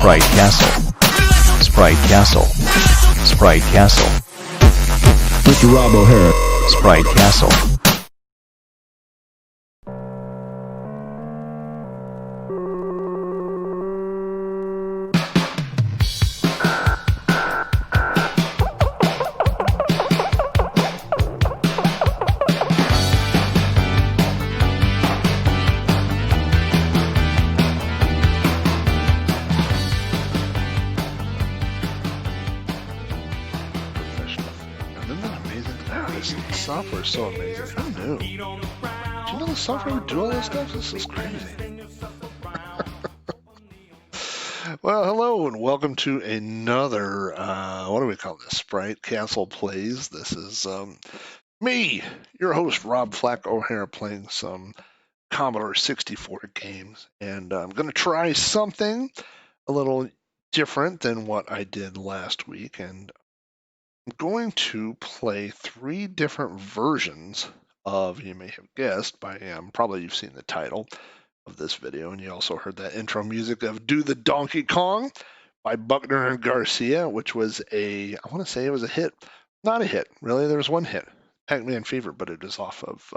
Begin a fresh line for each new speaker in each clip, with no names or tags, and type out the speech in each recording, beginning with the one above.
Sprite Castle. Sprite Castle. Sprite Castle.
Mr. Rob O'Hara.
Sprite Castle.
Software is so amazing. Who knew? Do you know the software would do all this stuff? This is crazy. Well, hello and welcome to another, what do we call this? Sprite Castle Plays. This is me, your host, Rob Flack O'Hara, playing some Commodore 64 games. And I'm going to try something a little different than what I did last week. And I'm going to play 3 different versions of, you may have guessed by, probably you've seen the title of this video, and you also heard that intro music of Do the Donkey Kong by Buckner and Garcia, which was I want to say it was a hit. Not a hit, really. There was one hit, Pac-Man Fever, but it is off of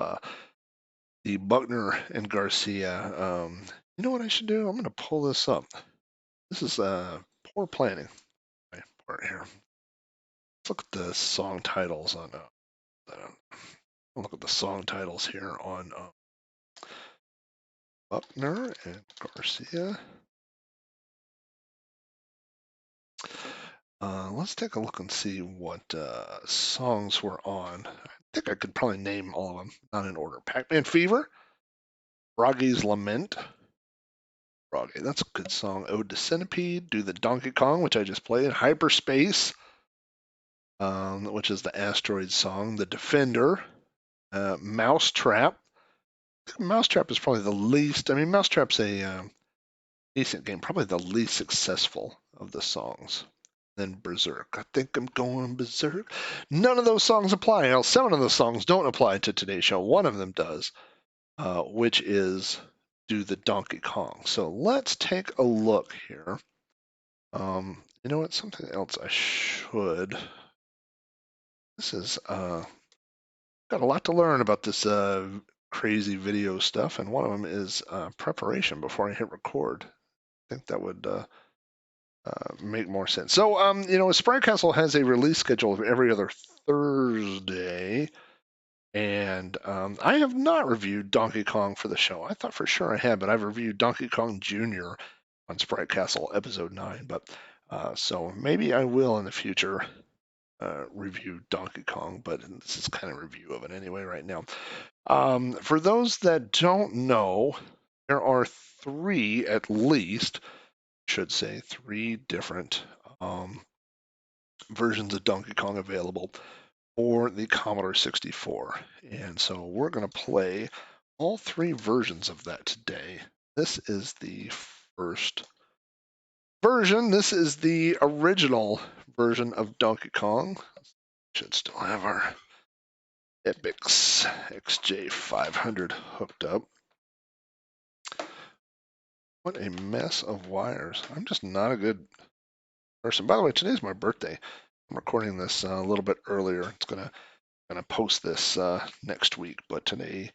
the Buckner and Garcia. You know what I should do? I'm going to pull this up. This is poor planning my part here. Look at the song titles on. Look at the song titles here on Buckner and Garcia. Let's take a look and see what songs were on. I think I could probably name all of them, not in order. Pac-Man Fever, Froggy's Lament. Froggy, that's a good song. Ode to Centipede, Do the Donkey Kong, which I just played. Hyperspace. Which is the Asteroid song, The Defender, Mousetrap. Mousetrap is probably the least, Mousetrap's a decent game, probably the least successful of the songs. Then Berserk. I think I'm going berserk. None of those songs apply. Now, 7 of those songs don't apply to today's show. One of them does, which is Do the Donkey Kong. So let's take a look here. You know what? Something else I should. This is got a lot to learn about this crazy video stuff, and one of them is preparation before I hit record. I think that would make more sense. So, Sprite Castle has a release schedule of every other Thursday, and I have not reviewed Donkey Kong for the show. I thought for sure I had, but I've reviewed Donkey Kong Jr. on Sprite Castle Episode 9, but so maybe I will in the future. Review Donkey Kong, but this is kind of a review of it anyway right now. For those that don't know, there are 3 at least, should say 3 different versions of Donkey Kong available for the Commodore 64. And so we're going to play all 3 versions of that today. This is the first version. This is the original version of Donkey Kong. Should still have our Epix XJ500 hooked up. What a mess of wires. I'm just not a good person. By the way, today's my birthday. I'm recording this a little bit earlier. It's gonna post this next week, but today,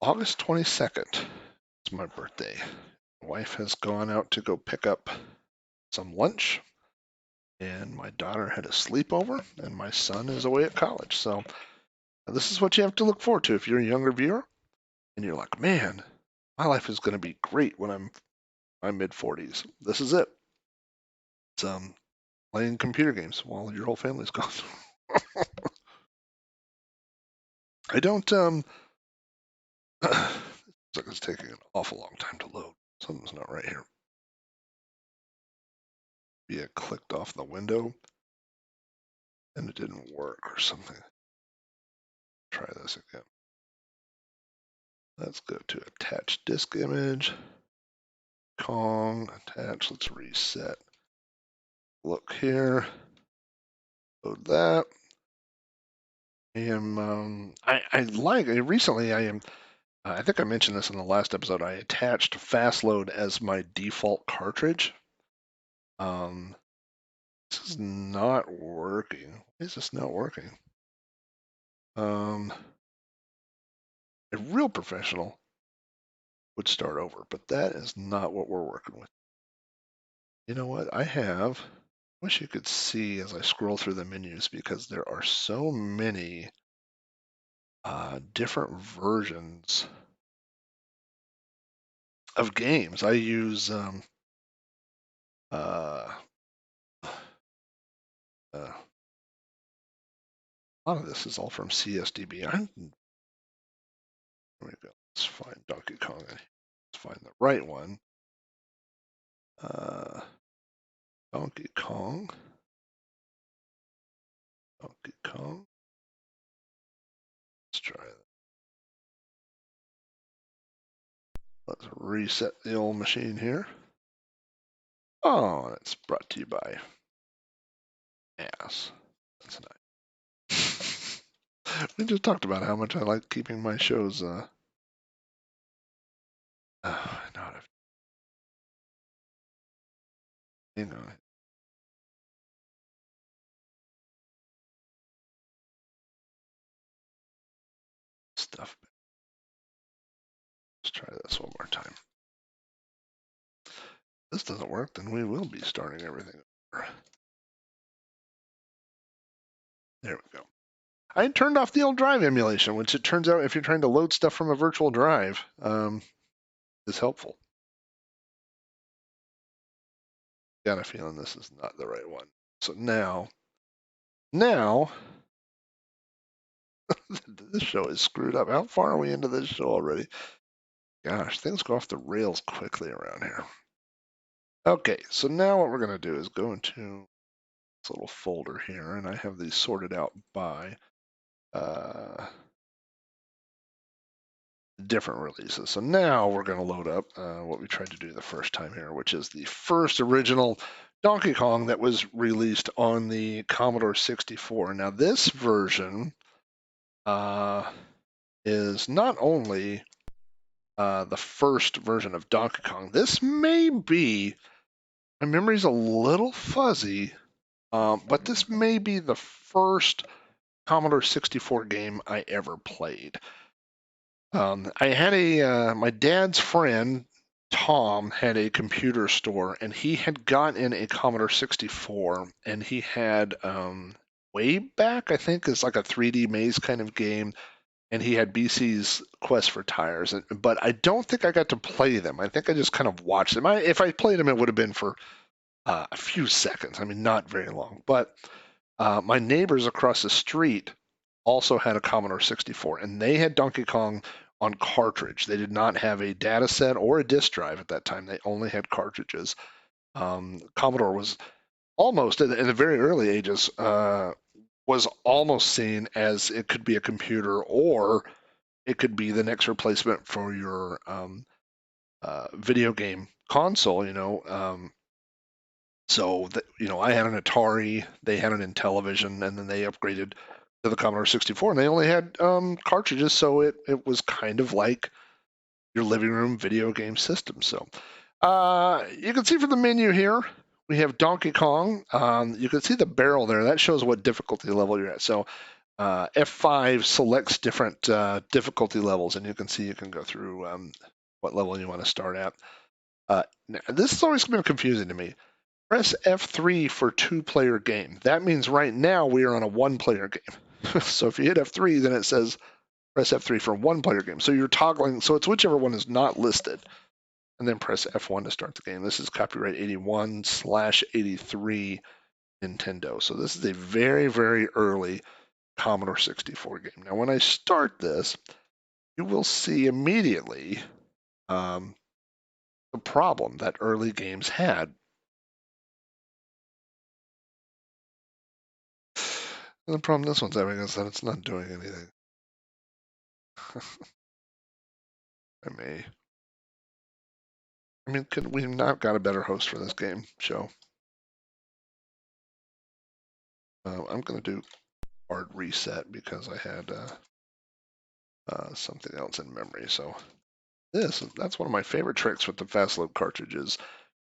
August 22nd, is my birthday. My wife has gone out to go pick up some lunch, and my daughter had a sleepover, and my son is away at college. So this is what you have to look forward to if you're a younger viewer, and you're like, man, my life is going to be great when I'm in my mid-40s. This is it. It's playing computer games while your whole family's gone. I don't, looks like it's taking an awful long time to load. Something's not right here. Maybe it clicked off the window and it didn't work or something. Try this again. Let's go to attach disk image. Kong, attach, let's reset. Look here. Load that. I think I mentioned this in the last episode. I attached Fastload as my default cartridge This is not working. Why is this not working? A real professional would start over, but that is not what we're working with. You know what? Wish you could see as I scroll through the menus because there are so many different versions of games. I use uh, a lot of this is all from CSDB. Here we go. Let's find Donkey Kong. Let's find the right one. Donkey Kong. Donkey Kong. Let's try that. Let's reset the old machine here. Oh, and it's brought to you by Ass. That's nice. We just talked about how much I like keeping my shows. Not hang on. Stuff. Let's try this one more time. If this doesn't work, then we will be starting everything over. There we go. I turned off the old drive emulation, which it turns out if you're trying to load stuff from a virtual drive, is helpful. Got a feeling this is not the right one. So now, this show is screwed up. How far are we into this show already? Gosh, things go off the rails quickly around here. Okay, so now what we're going to do is go into this little folder here, and I have these sorted out by different releases. So now we're going to load up what we tried to do the first time here, which is the first original Donkey Kong that was released on the Commodore 64. Now this version is not only the first version of Donkey Kong. This may be, my memory's a little fuzzy, but this may be the first Commodore 64 game I ever played. I had my dad's friend, Tom, had a computer store, and he had gotten a Commodore 64, and he had way back, I think, it's like a 3D maze kind of game, and he had BC's Quest for Tires, but I don't think I got to play them. I think I just kind of watched them. If I played them, it would have been for a few seconds. I mean, not very long. But my neighbors across the street also had a Commodore 64, and they had Donkey Kong on cartridge. They did not have a data set or a disk drive at that time. They only had cartridges. Commodore was almost, in the very early ages, was almost seen as it could be a computer or it could be the next replacement for your video game console. I had an Atari, they had an Intellivision, and then they upgraded to the Commodore 64, and they only had cartridges, so it was kind of like your living room video game system. So you can see from the menu here, we have Donkey Kong. You can see the barrel there. That shows what difficulty level you're at. So F5 selects different difficulty levels, and you can see you can go through what level you want to start at. Now, this has always been confusing to me. Press F3 for two-player game. That means right now we are on a one-player game. So if you hit F3, then it says press F3 for one-player game. So you're toggling. So it's whichever one is not listed. And then press F1 to start the game. This is copyright 81/83 Nintendo. So this is a very, very early Commodore 64 game. Now, when I start this, you will see immediately the problem that early games had. And the problem this one's having is that it's not doing anything. We've not got a better host for this game show. I'm going to do hard reset because I had something else in memory. So that's one of my favorite tricks with the fast load cartridges.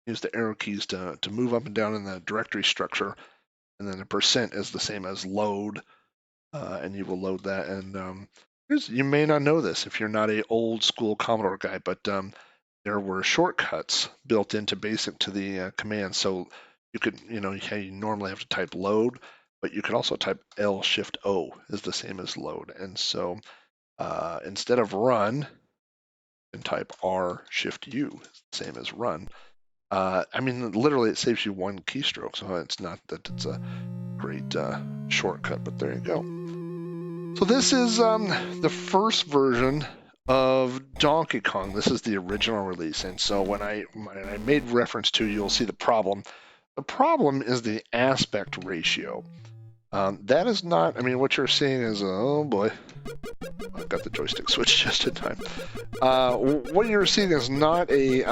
use the arrow keys to move up and down in the directory structure, and then the percent is the same as load, and you will load that. And you may not know this if you're not a old school Commodore guy, but there were shortcuts built into BASIC to the command. So you could, you normally have to type load, but you could also type L Shift O is the same as load. And so instead of run, you can type R Shift U, same as run. Literally it saves you one keystroke, so it's not that it's a great shortcut, but there you go. So this is the first version of Donkey Kong. This is the original release, and so when I made reference to, you'll see the problem. The problem is the aspect ratio. That is not, what you're seeing is, oh boy, I've got the joystick switched just in time. What you're seeing is not a,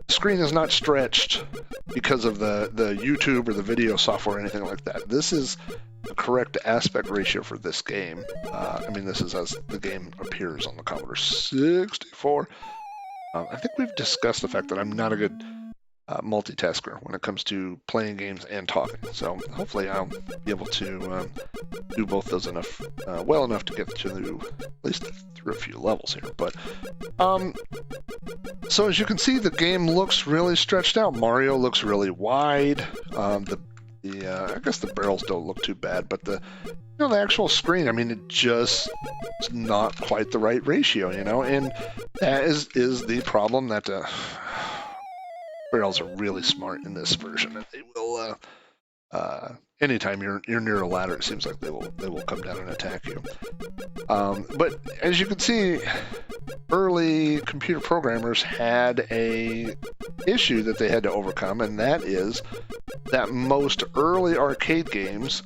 screen is not stretched because of the YouTube or the video software or anything like that. This is the correct aspect ratio for this game. This is as the game appears on the Commodore 64. I think we've discussed the fact that I'm not a good multitasker when it comes to playing games and talking. So hopefully I'll be able to do both those well enough to get to at least through a few levels here. But so as you can see, the game looks really stretched out. Mario looks really wide. I guess the barrels don't look too bad, but the actual screen, it just is not quite the right ratio, and that is the problem that barrels are really smart in this version, and they will anytime you're near a ladder, it seems like they will come down and attack you. But as you can see, early computer programmers had a issue that they had to overcome, and that is that most early arcade games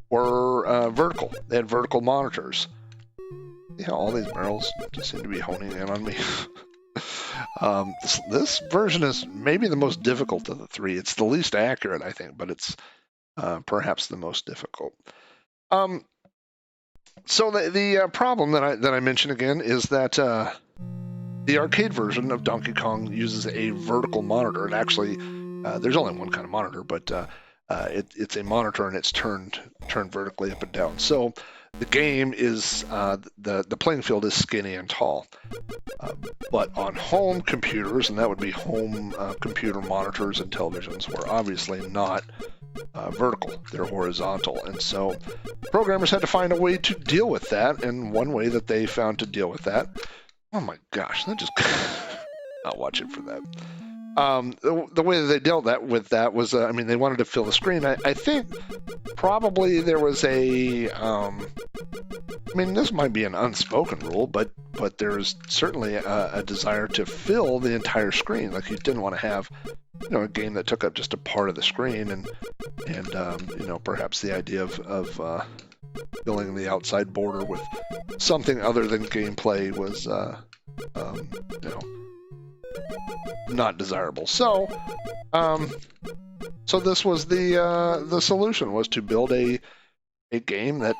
were vertical. They had vertical monitors. All these barrels just seem to be honing in on me. This version is maybe the most difficult of the three. It's the least accurate, I think, but it's perhaps the most difficult. So the problem that I mentioned again is that the arcade version of Donkey Kong uses a vertical monitor. And actually, there's only one kind of monitor, but it's a monitor and it's turned vertically up and down. So the game is the playing field is skinny and tall. But on home computers, and that would be home computer monitors and televisions, were obviously not vertical. They're horizontal. And so programmers had to find a way to deal with that. And one way that they found to deal with that, oh my gosh, that just not watch it for that. The way that they dealt with that was, they wanted to fill the screen. I think probably there was a, this might be an unspoken rule, but there's certainly a desire to fill the entire screen. Like you didn't want to have, a game that took up just a part of the screen, and perhaps the idea of filling the outside border with something other than gameplay was, not desirable. So this was the solution, was to build a game that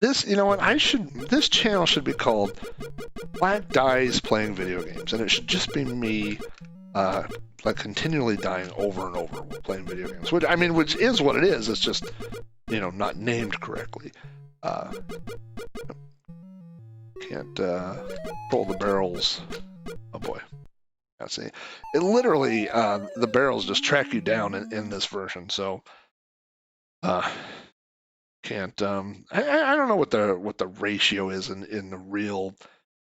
this channel should be called Flack Dies Playing Video Games, and it should just be me continually dying over and over while playing video games, which is what it is. It's just not named correctly. Can't pull the barrels. Oh boy. Let's see. It literally, the barrels just track you down in this version. So, can't. I don't know what the ratio is in the real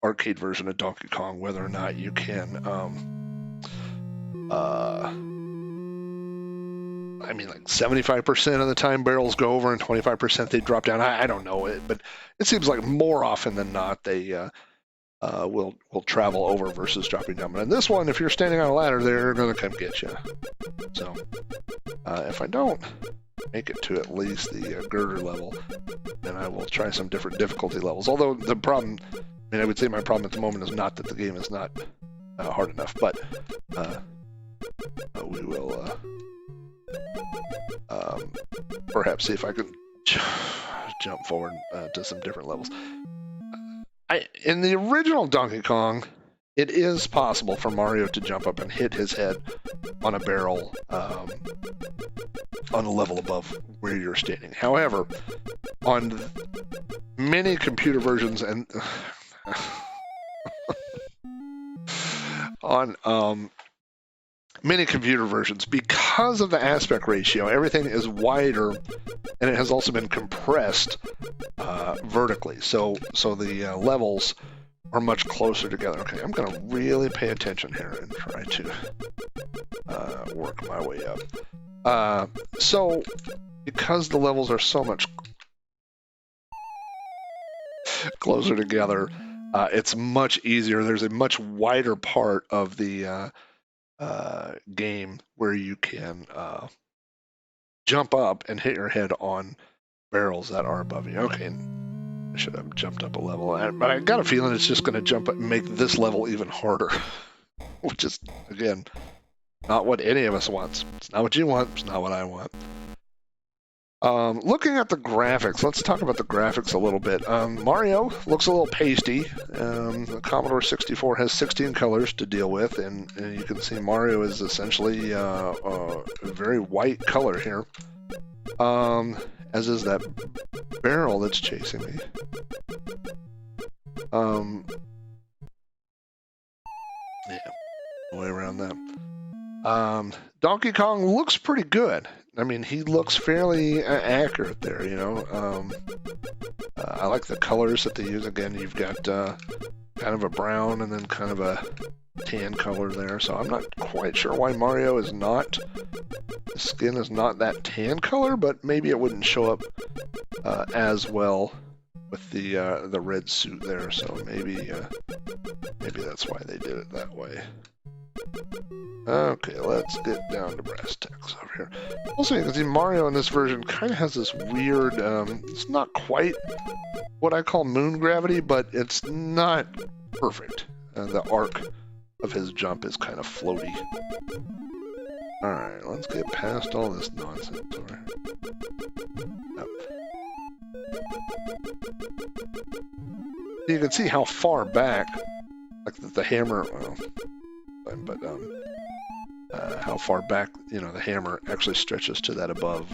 arcade version of Donkey Kong. Whether or not you can. Like 75% of the time barrels go over and 25% they drop down. I don't know it, but it seems like more often than not they will travel over versus dropping down. But in this one, if you're standing on a ladder, they're going to come get you. So if I don't make it to at least the girder level, then I will try some different difficulty levels. Although the problem, I would say my problem at the moment is not that the game is not hard enough, but we will perhaps see if I can jump forward to some different levels. In the original Donkey Kong, it is possible for Mario to jump up and hit his head on a barrel on a level above where you're standing. However, on many computer versions and on many computer versions, because of the aspect ratio, everything is wider, and it has also been compressed vertically. So the levels are much closer together. Okay, I'm going to really pay attention here and try to work my way up. So because the levels are so much closer together, it's much easier. There's a much wider part of the game where you can jump up and hit your head on barrels that are above you. Okay, I should have jumped up a level, but I got a feeling it's just going to jump up and make this level even harder, which is, again, not what any of us wants. It's not what you want. It's not what I want. Looking at the graphics, let's talk about the graphics a little bit. Mario looks a little pasty. The Commodore 64 has 16 colors to deal with, and you can see Mario is essentially a very white color here, as is that barrel that's chasing me. Yeah, way around that. Donkey Kong looks pretty good. I mean, he looks fairly accurate there, you know. I like the colors that they use. Again, you've got kind of a brown and then kind of a tan color there. So I'm not quite sure why Mario is not, the skin is not that tan color, but maybe it wouldn't show up as well with the red suit there. So maybe that's why they did it that way. Okay, let's get down to brass tacks over here. Also, you can see Mario in this version kind of has this weird, it's not quite what I call moon gravity, but it's not perfect. The arc of his jump is kind of floaty. Alright, let's get past all this nonsense over here. Yep. You can see how far back, like the hammer, well, but how far back, you know, the hammer actually stretches to that above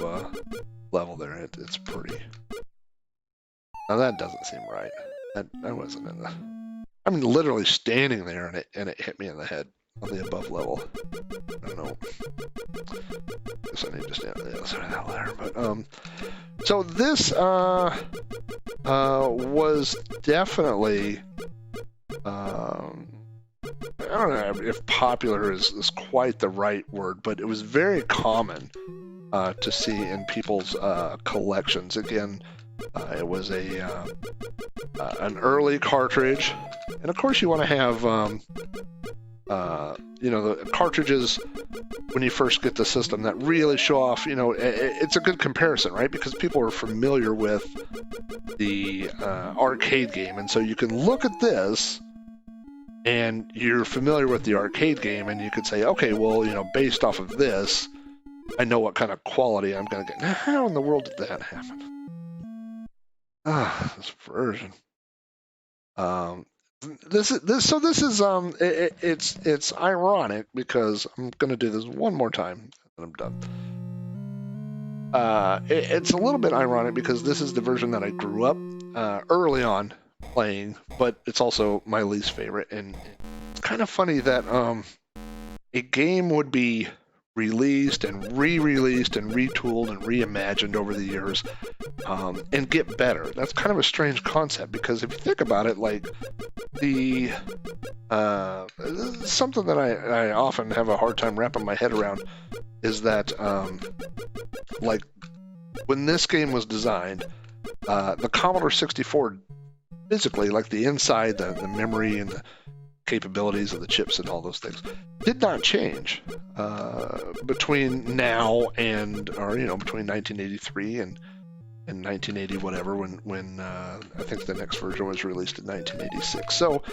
level there. It's pretty. Now that doesn't seem right. That wasn't in the. I'm literally standing there and it hit me in the head on the above level. I don't know. Guess I need to stand on the other side of that ladder. But so this was definitely. I don't know if popular is quite the right word, but it was very common to see in people's collections. Again, it was an early cartridge, and of course you want to have you know, the cartridges when you first get the system that really show off. You know, it's a good comparison, right? Because people are familiar with the arcade game, and so you can look at this. And you're familiar with the arcade game, and you could say, okay, well, you know, based off of this, I know what kind of quality I'm going to get. Now, how in the world did that happen? This version. This is it's ironic because I'm going to do this one more time, and I'm done. It's a little bit ironic because this is the version that I grew up early on playing, but it's also my least favorite. And it's kind of funny that a game would be released and re-released and retooled and reimagined over the years and get better. That's kind of a strange concept because if you think about it, like the something that I often have a hard time wrapping my head around is that like when this game was designed, the Commodore 64 physically, like the inside, the memory and the capabilities of the chips and all those things, did not change between now and, or you know, between 1983 and 1980 whatever, when I think the next version was released in 1986. So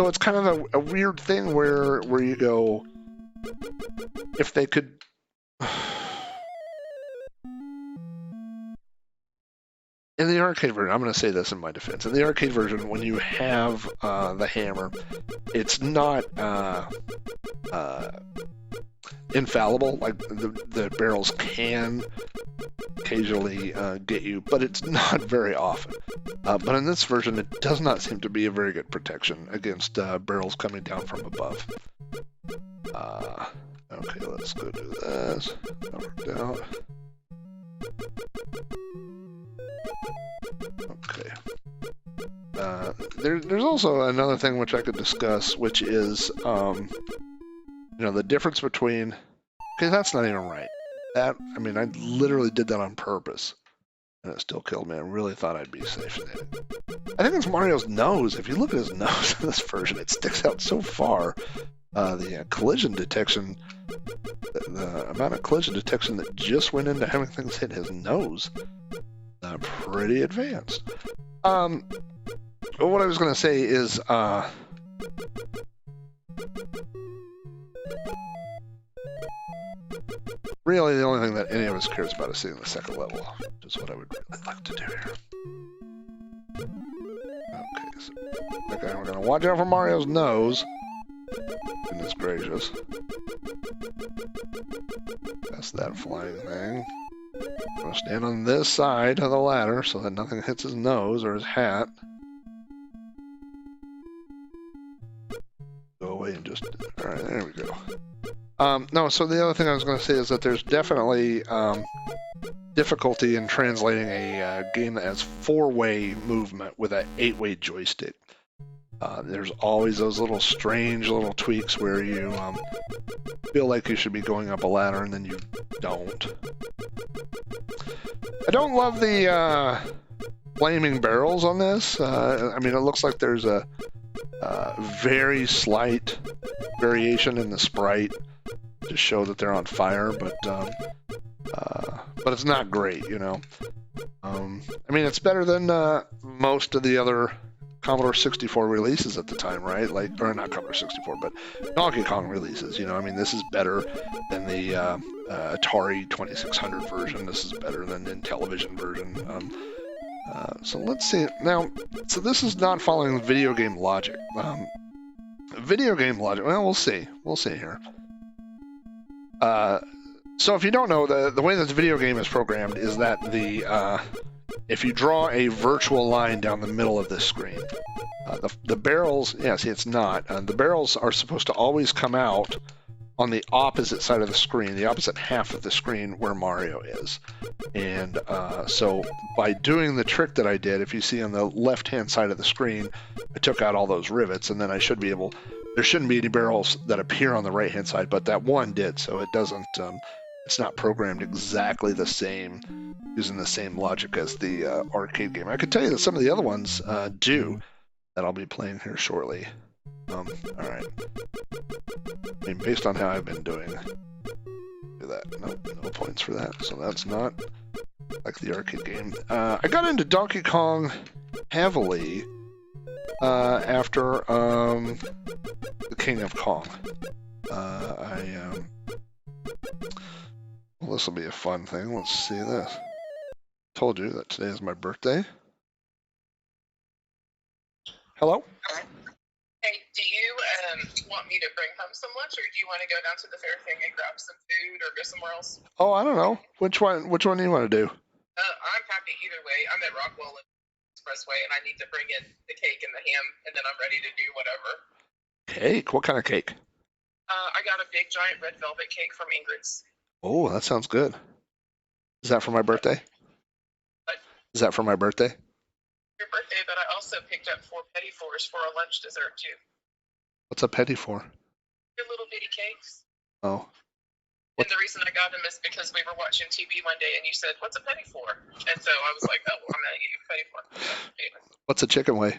it's kind of a weird thing where you go, if they could. in the arcade version, I'm going to say this in my defense. In the arcade version, when you have the hammer, it's not infallible. Like the barrels can occasionally get you, but it's not very often. But in this version, it does not seem to be a very good protection against barrels coming down from above. Okay, let's go do this. That worked out. Okay. There's also another thing which I could discuss, which is, the difference between. Okay, that's not even right. I literally did that on purpose, and it still killed me. I really thought I'd be safe there. I think it's Mario's nose. If you look at his nose in this version, it sticks out so far. The collision detection, the amount of collision detection that just went into having things hit his nose, pretty advanced. What I was going to say is, really the only thing that any of us cares about is seeing the second level, which is what I would really like to do here. Okay, so we're going to watch out for Mario's nose. Goodness gracious. That's that flying thing. I'm going to stand on this side of the ladder so that nothing hits his nose or his hat. Go away and just... Alright, there we go. No, so the other thing I was going to say is that there's definitely difficulty in translating a game that has 4-way movement with an 8-way joystick. There's always those little strange little tweaks where you feel like you should be going up a ladder and then you don't. I don't love the flaming barrels on this. It looks like there's a very slight variation in the sprite to show that they're on fire, but it's not great, it's better than most of the other Commodore 64 releases at the time, right? Or not Commodore 64, but Donkey Kong releases. This is better than the Atari 2600 version. This is better than the Intellivision version. So let's see. Now, so this is not following video game logic. Video game logic, well, we'll see. We'll see here. So if you don't know, the way that the video game is programmed is that if you draw a virtual line down the middle of this screen, the barrels, it's not. The barrels are supposed to always come out on the opposite side of the screen, the opposite half of the screen where Mario is. And so by doing the trick that I did, if you see on the left-hand side of the screen, I took out all those rivets, and then I should be able... There shouldn't be any barrels that appear on the right-hand side, but that one did, so it doesn't... it's not programmed exactly the same, using the same logic as the arcade game. I could tell you that some of the other ones do, that I'll be playing here shortly. Alright. Based on how I've been doing, do that. Nope, no points for that. So that's not like the arcade game. I got into Donkey Kong heavily after the King of Kong. Well, this will be a fun thing. Let's see this. Told you that today is my birthday. Hello?
Hey, do you want me to bring home some lunch, or do you want to go down to the fair thing and grab some food, or go somewhere else?
Oh, I don't know. Which one do you want to do?
I'm happy either way. I'm at Rockwell Expressway, and I need to bring in the cake and the ham, and then I'm ready to do whatever.
Cake? What kind of cake?
I got a big, giant red velvet cake from Ingrid's.
Oh, that sounds good. Is that for my birthday?
What?
Is that for my birthday?
Your birthday, but I also picked up 4 petty fours for a lunch dessert, too.
What's a petty four?
Your little bitty cakes.
Oh.
And the reason I got them is because we were watching TV one day, and you said, "What's a petty four?" And so I was like, "Oh, well, I'm going to get you a petty four."
What's a chicken wing?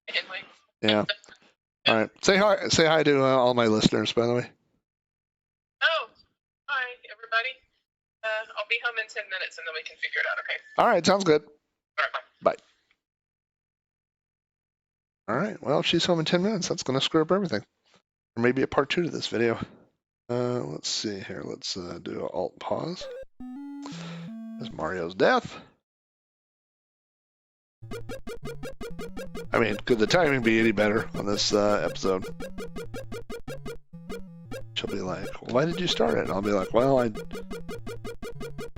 Anyway.
Yeah. All right. Say hi to all my listeners, by the way.
Oh, hi, everybody. I'll be home in 10 minutes, and then we can figure it out, okay?
All right. Sounds good.
All right, bye.
Bye. All right. Well, if she's home in 10 minutes, that's going to screw up everything. Or maybe a part 2 to this video. Let's see here. Let's do an alt pause. There's Mario's death. I mean, could the timing be any better on this episode? She'll be like, well, why did you start it? And I'll be like, well, I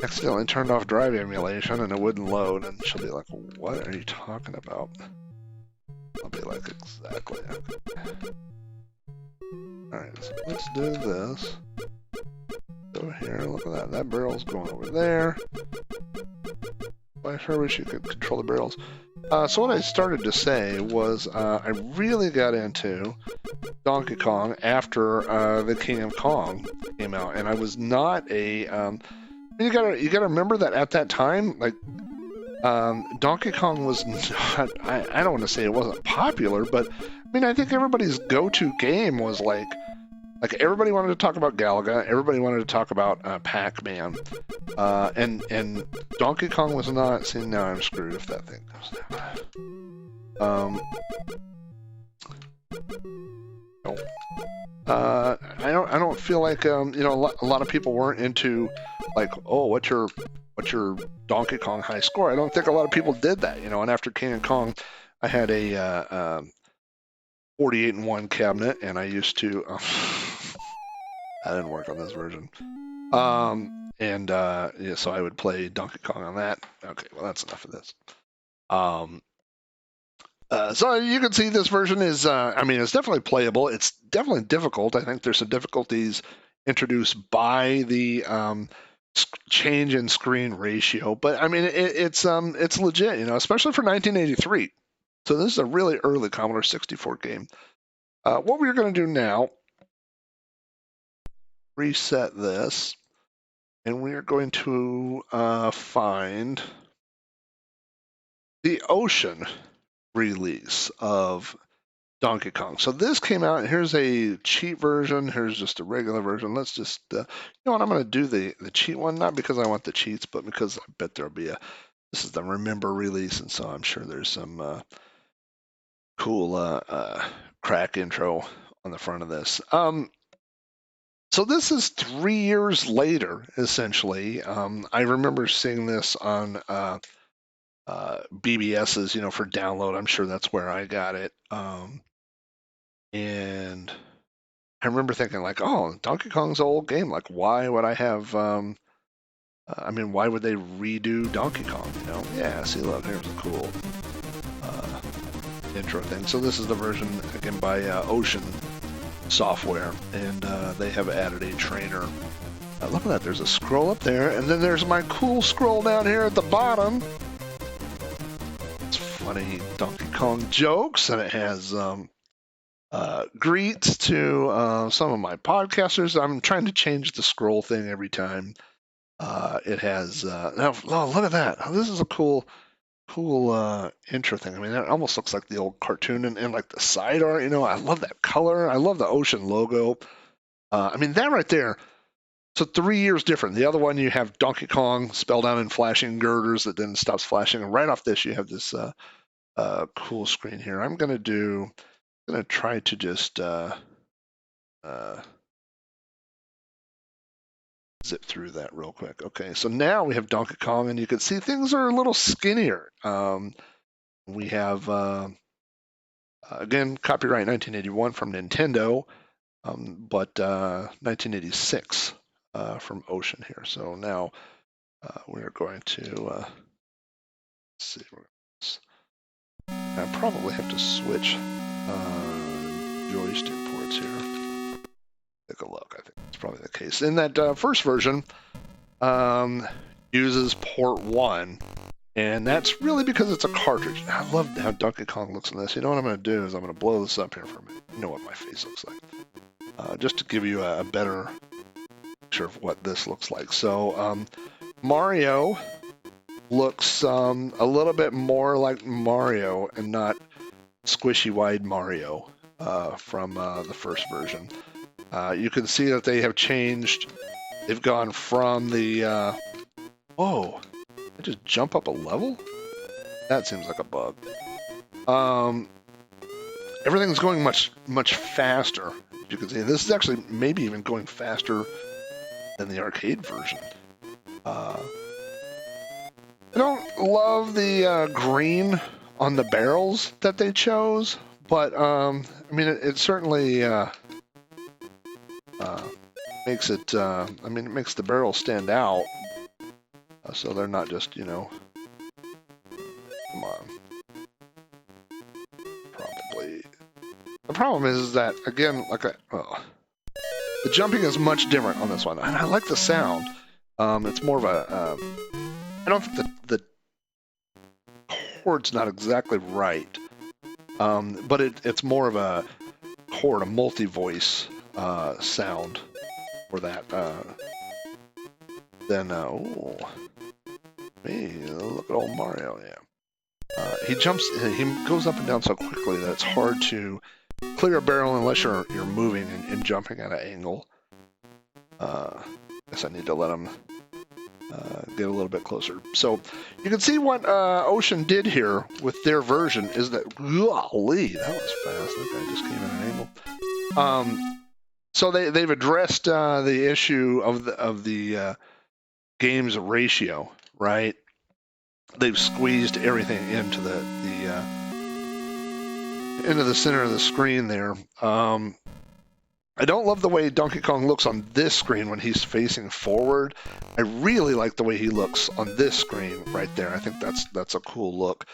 accidentally turned off drive emulation and it wouldn't load. And she'll be like, what are you talking about? I'll be like, exactly. Alright, so let's do this. Over here, look at that. That barrel's going over there. I sure wish you could control the barrels. So what I started to say was I really got into Donkey Kong after the King of Kong came out, and I was not a. You gotta remember that at that time, like Donkey Kong was not. I don't want to say it wasn't popular, but I mean I think everybody's go-to game was like everybody wanted to talk about Galaga, everybody wanted to talk about Pac-Man, and Donkey Kong was not. See, now I'm screwed if that thing goes down. No. I don't feel like a lot of people weren't into like, oh, what's your Donkey Kong high score? I don't think a lot of people did that, And after King of Kong, I had a 48-in-1 cabinet, and I used to. That didn't work on this version. So I would play Donkey Kong on that. Okay, well that's enough of this. So you can see this version is, it's definitely playable. It's definitely difficult. I think there's some difficulties introduced by the change in screen ratio, but I mean it's legit, especially for 1983. So this is a really early Commodore 64 game. What we're going to do now, reset this, and we are going to find the Ocean release of Donkey Kong. So this came out, and here's a cheat version, here's just a regular version. Let's just, I'm going to do the cheat one, not because I want the cheats, but because I bet there'll be this is the Remember release, and so I'm sure there's some cool crack intro on the front of this. So this is 3 years later, essentially. I remember seeing this on BBS's, for download. I'm sure that's where I got it. And I remember thinking like, oh, Donkey Kong's an old game. Like, why would I have, why would they redo Donkey Kong, Yeah, see, look, here's a cool intro thing. So this is the version, again, by Ocean Software, and they have added a trainer. Look at that, there's a scroll up there, and then there's my cool scroll down here at the bottom. It's funny Donkey Kong jokes, and it has greets to some of my podcasters. I'm trying to change the scroll thing every time. It has now, look at that. This is a cool intro thing. I mean, it almost looks like the old cartoon and like the side art, I love that color. I love the Ocean logo. That right there. So 3 years different. The other one, you have Donkey Kong spelled out in flashing girders that then stops flashing. And right off this, you have this cool screen here. I'm going to try to just zip through that real quick. Okay, so now we have Donkey Kong, and you can see things are a little skinnier. We have, again, copyright 1981 from Nintendo, but 1986 from Ocean here. So now we're going to, let's see, I probably have to switch joystick ports here. Take a look. I think that's probably the case. In that first version, uses port 1, and that's really because it's a cartridge. I love how Donkey Kong looks in this. You know what I'm going to do is I'm going to blow this up here for a minute. You know what my face looks like. Just to give you a better picture of what this looks like. So Mario looks a little bit more like Mario and not squishy wide Mario from the first version. You can see that they have changed. They've gone from the... whoa. I just jump up a level? That seems like a bug. Everything's going much, much faster. As you can see, this is actually maybe even going faster than the arcade version. I don't love the green on the barrels that they chose, but I mean, it certainly makes it. I mean, it makes the barrels stand out, so they're not just, come on. Probably. The problem is that again, the jumping is much different on this one, and I like the sound. It's more of a. I don't think the chord's not exactly right, but it's more of a chord, a multi-voice sound for that than look at old Mario, yeah. He goes up and down so quickly that it's hard to clear a barrel unless you're moving and jumping at an angle. Guess I need to let him get a little bit closer. So you can see what Ocean did here with their version is that, golly, that was fast. That guy just came at an angle. So they've addressed the issue of the game's ratio, right? They've squeezed everything into the center of the screen there. I don't love the way Donkey Kong looks on this screen when he's facing forward. I really like the way he looks on this screen right there. I think that's a cool look.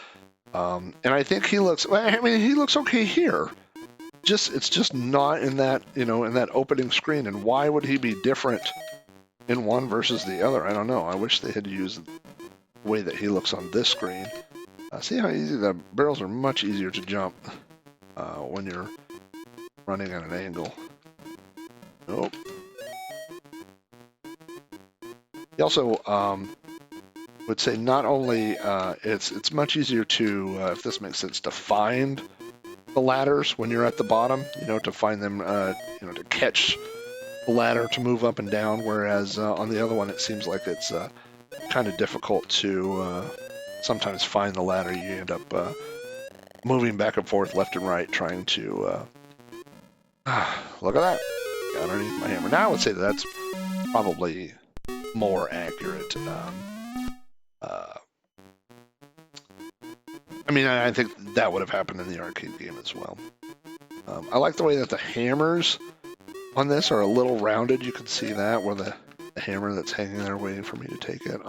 And I think he looks okay here. It's just not in that, in that opening screen. And why would he be different in one versus the other? I don't know. I wish they had used the way that he looks on this screen. See how easy the barrels are much easier to jump when you're running at an angle. Nope. He also would say not only it's much easier to, if this makes sense, to find the ladders when you're at the bottom, to find them, to catch the ladder to move up and down, whereas on the other one it seems like it's kind of difficult to sometimes find the ladder. You end up moving back and forth left and right trying to look at that. Underneath my hammer. Now I would say that's probably more accurate. I mean, I think that would have happened in the arcade game as well. I like the way that the hammers on this are a little rounded. You can see that where the hammer that's hanging there waiting for me to take it.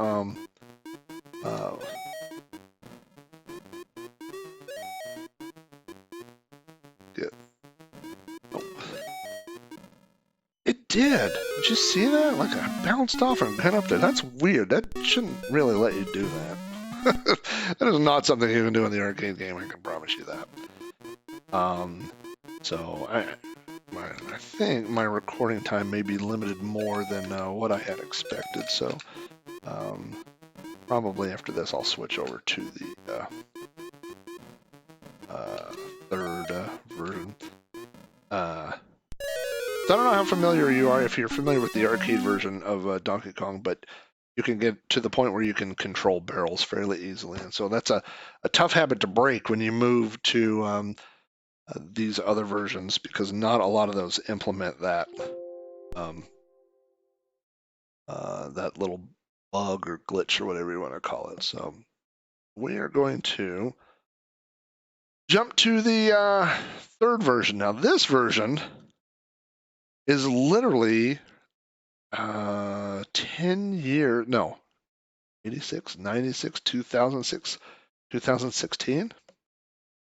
It did. Did you see that? Like, I bounced off and went up there. That's weird. That shouldn't really let you do that. That is not something you can do in the arcade game, I can promise you that. So I think my recording time may be limited more than what I had expected. So probably after this, I'll switch over to the third version. So I don't know how familiar you are, if you're familiar with the arcade version of Donkey Kong, but you can get to the point where you can control barrels fairly easily. And so that's a tough habit to break when you move to these other versions, because not a lot of those implement that that little bug or glitch or whatever you want to call it. So we are going to jump to the third version. Now this version is literally 10 years, no, 86, 96, 2006, 2016.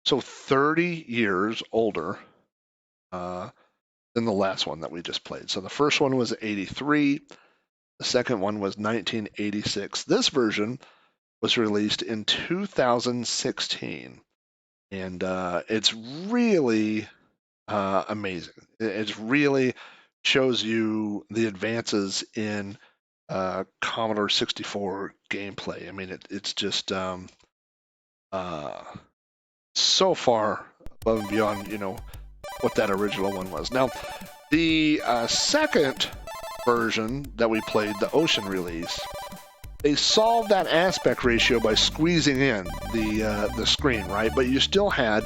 So 30 years older than the last one that we just played. So the first one was 83. The second one was 1986. This version was released in 2016. And it's really amazing. It really shows you the advances in Commodore 64 gameplay. I mean, it's just so far above and beyond, what that original one was. Now, the second version that we played, the Ocean release, they solved that aspect ratio by squeezing in the screen, right? But you still had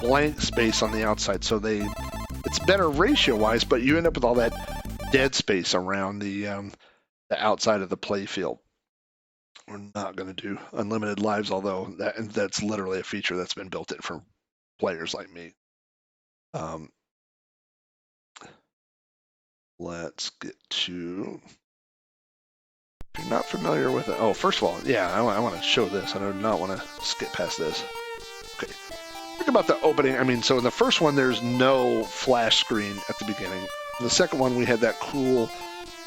blank space on the outside, so it's better ratio-wise, but you end up with all that dead space around the outside of the play field. We're not going to do unlimited lives, although that's literally a feature that's been built in for players like me. Let's get to. If you're not familiar with it, first of all, yeah, I want to show this. I do not want to skip past this. Okay. Think about the opening. I mean, so in the first one, there's no flash screen at the beginning. In the second one, we had that cool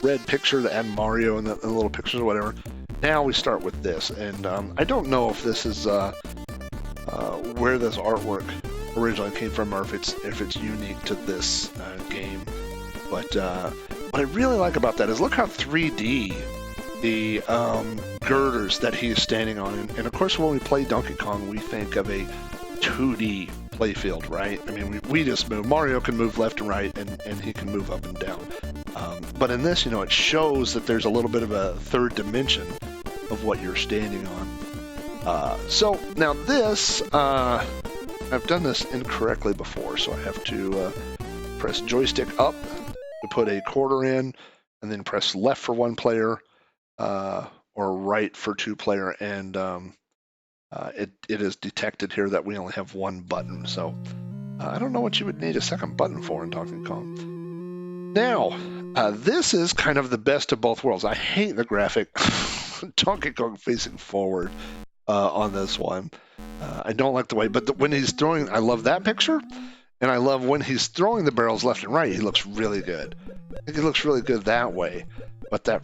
red picture that had Mario and the little pictures or whatever. Now we start with this, and I don't know if this is where this artwork originally came from, or if it's unique to this game. But what I really like about that is look how 3D the girders that he's standing on. And of course, when we play Donkey Kong, we think of a 2D playfield, right? I mean, we just move. Mario can move left and right, and he can move up and down. But in this, it shows that there's a little bit of a third dimension of what you're standing on. So now this, I've done this incorrectly before, so I have to press joystick up to put a quarter in, and then press left for one player, or right for two player, and it is detected here that we only have one button. So I don't know what you would need a second button for in Donkey Kong. Now, this is kind of the best of both worlds. I hate the graphic Donkey Kong facing forward on this one. I don't like the way, but when he's throwing, I love that picture. And I love when he's throwing the barrels left and right, he looks really good. I think he looks really good that way. But that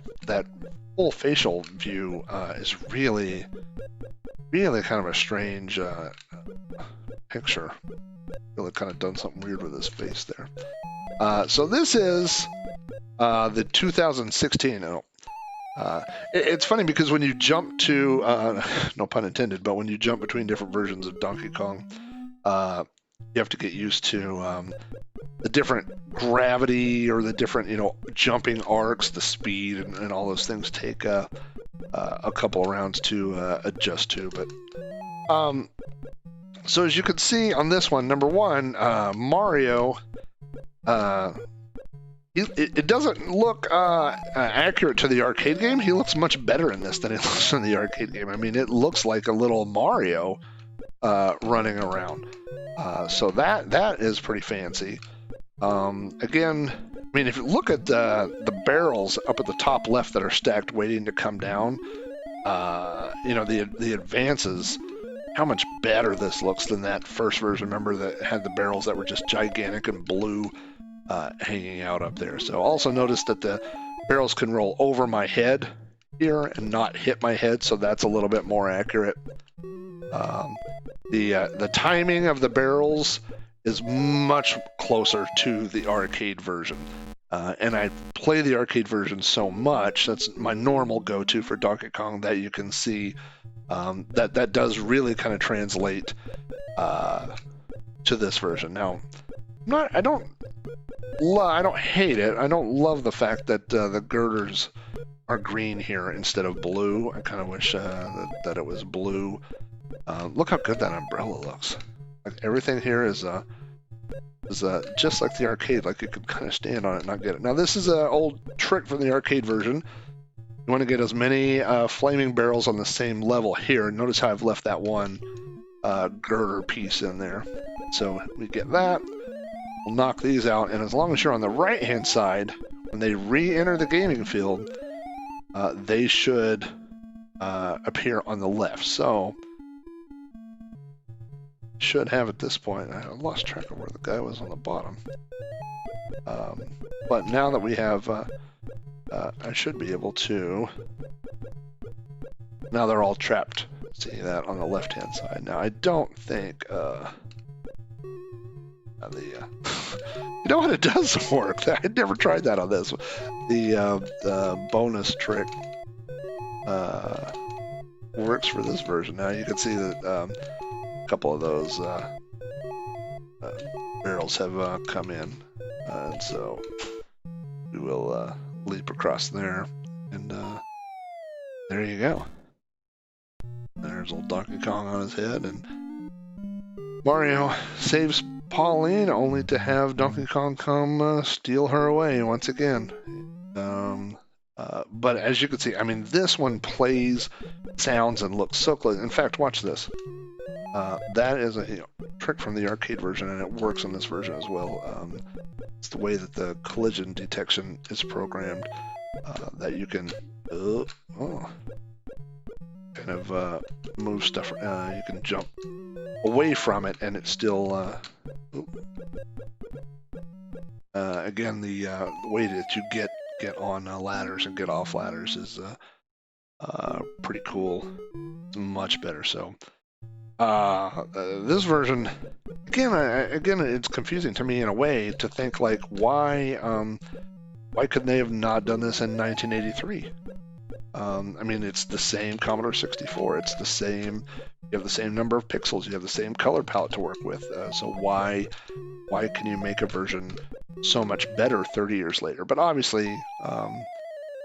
full facial view is really, really kind of a strange picture. Really kind of done something weird with his face there. So this is the 2016. It's funny because when you jump to, no pun intended, but when you jump between different versions of Donkey Kong, you have to get used to the different gravity or the different, jumping arcs, the speed, and all those things take a couple of rounds to adjust to. But so as you can see on this one, number one, Mario, it doesn't look accurate to the arcade game. He looks much better in this than he looks in the arcade game. I mean, it looks like a little Mario running around. So that is pretty fancy. Again, I mean, if you look at the barrels up at the top left that are stacked waiting to come down, the advances, how much better this looks than that first version. Remember that had the barrels that were just gigantic and blue hanging out up there. So also notice that the barrels can roll over my head here and not hit my head, so that's a little bit more accurate. The timing of the barrels is much closer to the arcade version. And I play the arcade version so much, that's my normal go-to for Donkey Kong, that you can see that does really kind of translate to this version. Now, I don't hate it. I don't love the fact that the girders are green here instead of blue. I kind of wish that it was blue. Look how good that umbrella looks. Like everything here is just like the arcade. Like you could kind of stand on it and not get it. Now this is an old trick from the arcade version. You want to get as many flaming barrels on the same level here. Notice how I've left that one girder piece in there. So we get that. We'll knock these out, and as long as you're on the right-hand side, when they re-enter the gaming field, they should appear on the left. So should have at this point. I lost track of where the guy was on the bottom. But now that we have, I should be able to. Now they're all trapped. See that on the left-hand side. Now I don't think you know what, it does work. I never tried that on this. The bonus trick works for this version. Now you can see that a couple of those barrels have come in, and so we will leap across there, and there you go. There's old Donkey Kong on his head, and Mario saves Pauline, only to have Donkey Kong come steal her away once again. But as you can see, I mean, this one plays, sounds, and looks so close. In fact, watch this. That is a trick from the arcade version, and it works on this version as well. It's the way that the collision detection is programmed that you can kind of move stuff. You can jump away from it, and it's still. Again, the way that you get on ladders and get off ladders is pretty cool. It's much better. So. This version, again, it's confusing to me in a way to think like, why couldn't they have not done this in 1983? I mean, it's the same Commodore 64. It's the same. You have the same number of pixels. You have the same color palette to work with. So why can you make a version so much better 30 years later? But obviously,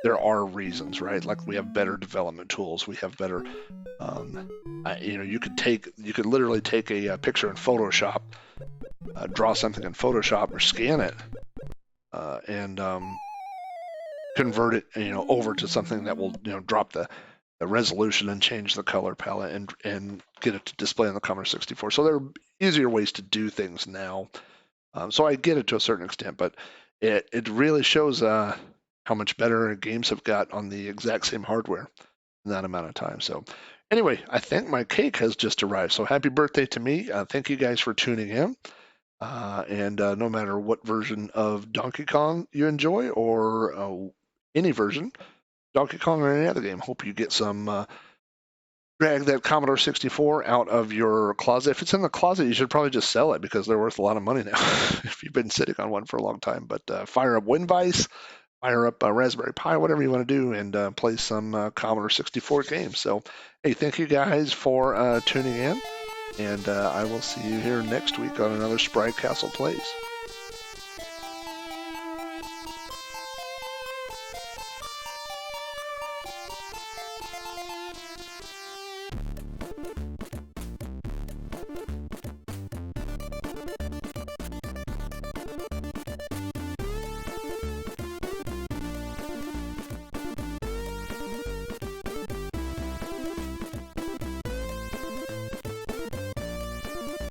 there are reasons, right? Like we have better development tools. We have better. You could literally take a picture in Photoshop, draw something in Photoshop or scan it, and convert it, over to something that will, drop the resolution and change the color palette and get it to display on the Commodore 64. So there are easier ways to do things now. So I get it to a certain extent, but it really shows how much better games have got on the exact same hardware in that amount of time. So anyway, I think my cake has just arrived. So happy birthday to me. Thank you guys for tuning in. And no matter what version of Donkey Kong you enjoy or any version, Donkey Kong or any other game, hope you get some, drag that Commodore 64 out of your closet. If it's in the closet, you should probably just sell it because they're worth a lot of money now if you've been sitting on one for a long time. But fire up WinVice, fire up a Raspberry Pi, whatever you want to do, and play some Commodore 64 games. So, hey, thank you guys for tuning in, and I will see you here next week on another Sprite Castle Plays.